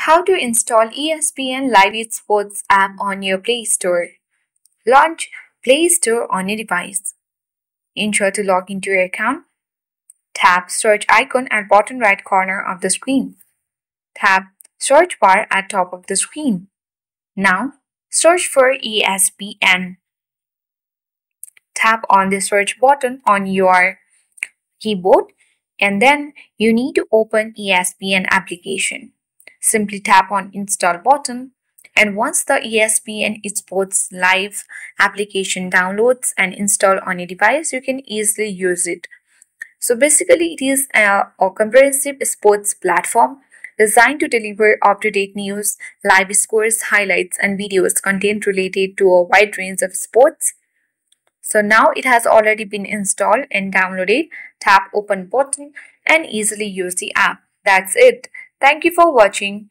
How to install ESPN Live Sports app on your Play Store. Launch Play Store on your device. Ensure to log into your account. Tap search icon at bottom right corner of the screen. Tap search bar at top of the screen. Now search for ESPN. Tap on the search button on your keyboard and then you need to open ESPN application. Simply tap on install button and once the ESPN Sports Live application downloads and install on your device, you can easily use it. So basically it is a comprehensive sports platform designed to deliver up-to-date news, live scores, highlights and videos content related to a wide range of sports. So now it has already been installed and downloaded. Tap open button and easily use the app. That's it. Thank you for watching.